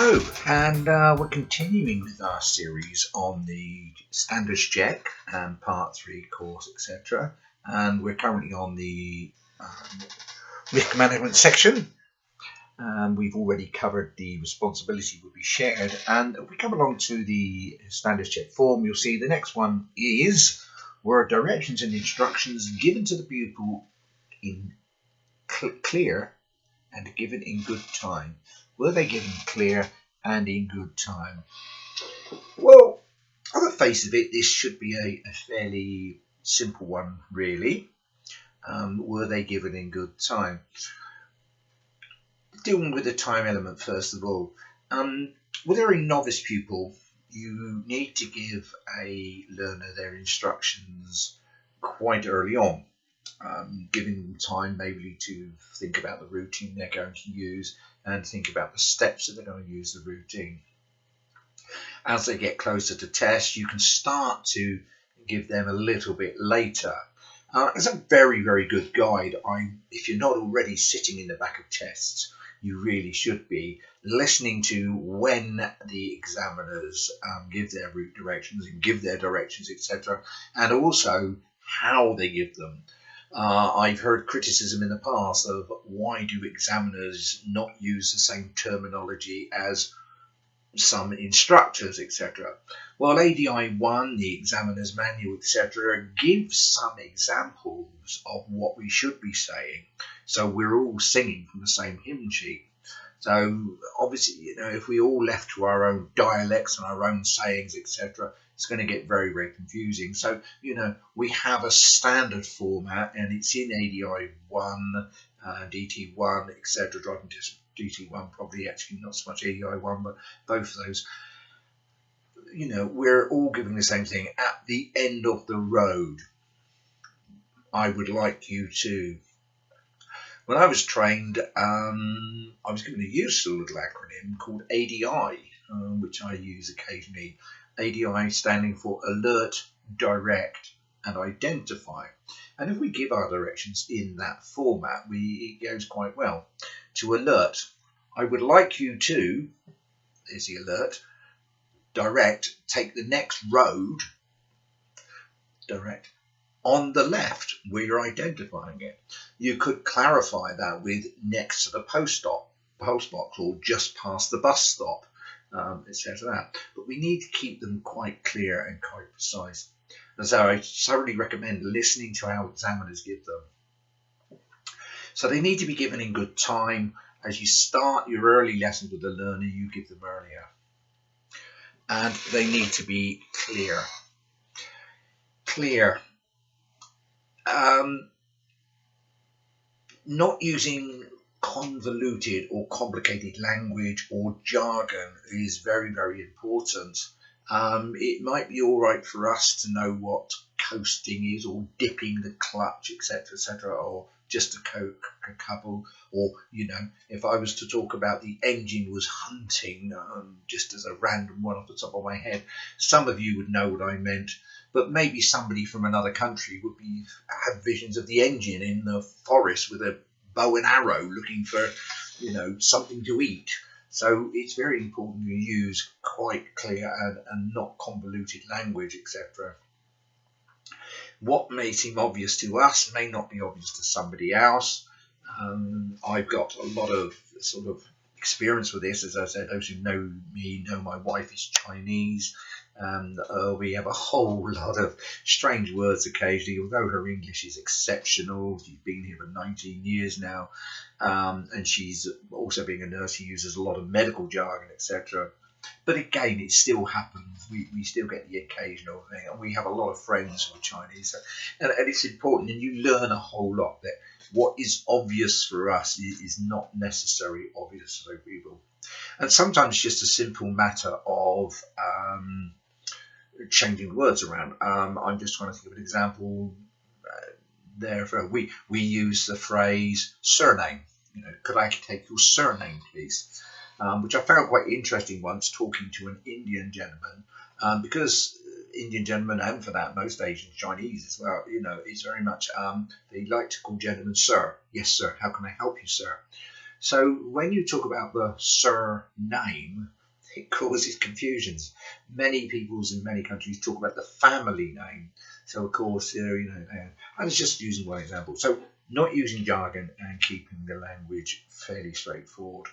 Hello, and we're continuing with our series on the standards check and part 3 course, etc. And we're currently on the risk management section. We've already covered the responsibility will be shared, and if we come along to the standards check form, you'll see the next one is were directions and instructions given to the pupil in clear and given in good time. Were they given clear and in good time? Well, on the face of it, this should be a fairly simple one, really. Were they given in good time? Dealing with the time element first of all. With a novice pupil, you need to give a learner their instructions quite early on. Giving them time maybe to think about the routine they're going to use and think about the steps that they're going to use the routine. As they get closer to tests, you can start to give them a little bit later. It's a very, very good guide. If you're not already sitting in the back of tests, you really should be listening to when the examiners give their route directions and give their directions, etc., and also how they give them. I've heard criticism in the past of why do examiners not use the same terminology as some instructors, etc. Well, ADI 1, the examiner's manual, etc., gives some examples of what we should be saying, so we're all singing from the same hymn sheet. So obviously, if we all left to our own dialects and our own sayings, etc., it's going to get very, very confusing. So, we have a standard format, and it's in ADI 1, DT1, etc., driving test DT1, probably actually not so much ADI 1, but both of those. We're all giving the same thing. At the end of the road, I would like you to. When I was trained, I was given a useful little acronym called ADI, which I use occasionally. ADI standing for Alert, Direct, and Identify. And if we give our directions in that format, it goes quite well. To alert, I would like you to, there's the alert, direct, take the next road, direct, on the left, where you're identifying it. You could clarify that with next to the post box, or just past the bus stop, etc. But we need to keep them quite clear and quite precise. And so I thoroughly recommend listening to how examiners give them. So they need to be given in good time. As you start your early lessons with the learner, you give them earlier. And they need to be clear. Clear. Not using convoluted or complicated language or jargon is very, very important. It might be all right for us to know what coasting is, or dipping the clutch, etc., or just a couple, or if I was to talk about the engine was hunting, just as a random one off the top of my head, some of you would know what I meant. But maybe somebody from another country would have visions of the engine in the forest with a bow and arrow looking for, something to eat. So it's very important to use quite clear and not convoluted language, etc. What may seem obvious to us may not be obvious to somebody else. I've got a lot of sort of experience with this. As I said, those who know me know my wife is Chinese. We have a whole lot of strange words occasionally, although her English is exceptional. She's been here for 19 years now, and she's also, being a nurse, she uses a lot of medical jargon, etc. But again, it still happens. We still get the occasional thing, and we have a lot of friends who are Chinese, and it's important, and you learn a whole lot that what is obvious for us is not necessarily obvious for people. And sometimes just a simple matter of changing words around. I'm just trying to think of an example there. We use the phrase surname. Could I take your surname, please? Which I found quite interesting once talking to an Indian gentleman, because Indian gentlemen, and for that most Asian Chinese as well, it's very much they like to call gentlemen sir. Yes, sir. How can I help you, sir? So when you talk about the surname, it causes confusions. Many peoples in many countries talk about the family name. So of course, I was just using one example. So not using jargon and keeping the language fairly straightforward.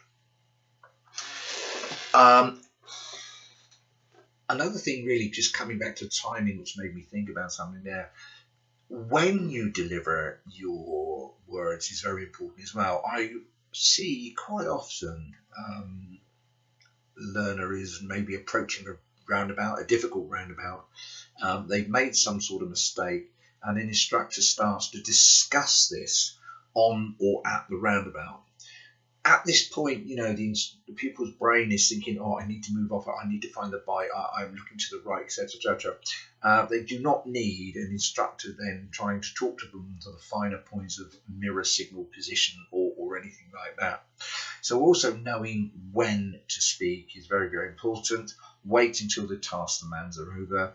Another thing, really, just coming back to timing, which made me think about something there. When you deliver your words is very important as well. I see quite often learner is maybe approaching a roundabout, a difficult roundabout. They've made some sort of mistake, and an instructor starts to discuss this on or at the roundabout. At this point, the pupil's brain is thinking, "Oh, I need to move off. I need to find the bike. I'm looking to the right, etc., etc." They do not need an instructor then trying to talk to them to the finer points of mirror signal position or anything like that. So also knowing when to speak is very, very important. Wait until the task demands are over.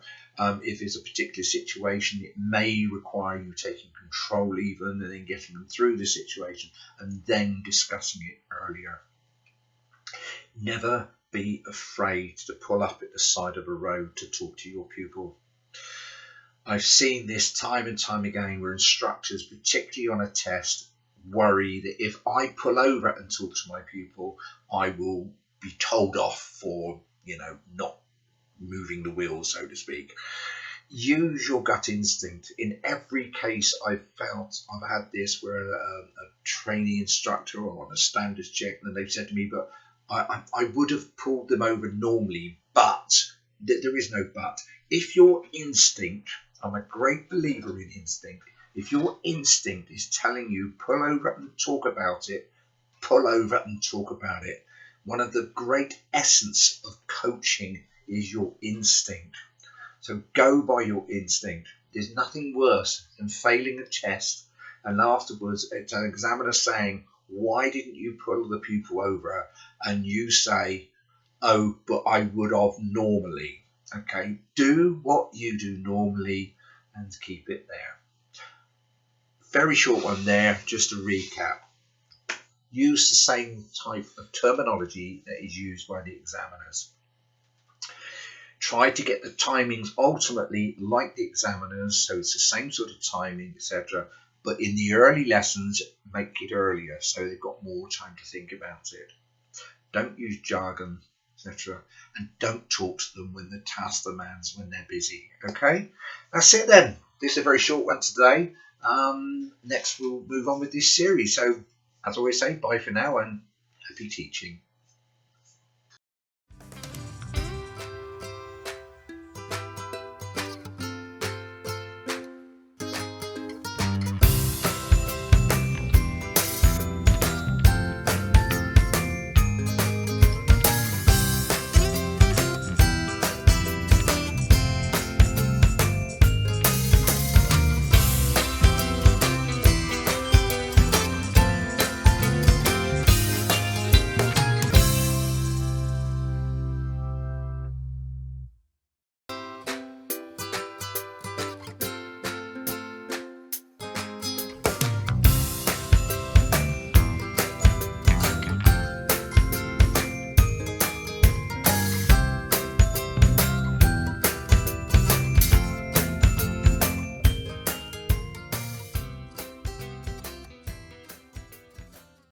If it's a particular situation, it may require you taking control even and then getting them through the situation and then discussing it earlier. Never be afraid to pull up at the side of a road to talk to your pupil. I've seen this time and time again where instructors, particularly on a test, worry that if I pull over and talk to my pupil, I will be told off for, not moving the wheel, so to speak. Use your gut instinct. In every case I've had this where a trainee instructor or on a standards check, and they've said to me, but I would have pulled them over normally, but there is no but. If your instinct, I'm a great believer in instinct, if your instinct is telling you pull over and talk about it, pull over and talk about it. One of the great essence of coaching is your instinct. So go by your instinct. There's nothing worse than failing a test and afterwards it's an examiner saying, "Why didn't you pull the pupil over?" And you say, "Oh, but I would have normally." Okay, do what you do normally and keep it there. Very short one there, just to recap. Use the same type of terminology that is used by the examiners. Try to get the timings ultimately like the examiners, so it's the same sort of timing, etc. But in the early lessons, make it earlier so they've got more time to think about it. Don't use jargon, etc. And don't talk to them when the task demands, when they're busy. Okay, that's it then. This is a very short one today. Next we'll move on with this series. So as I always say, bye for now and happy teaching.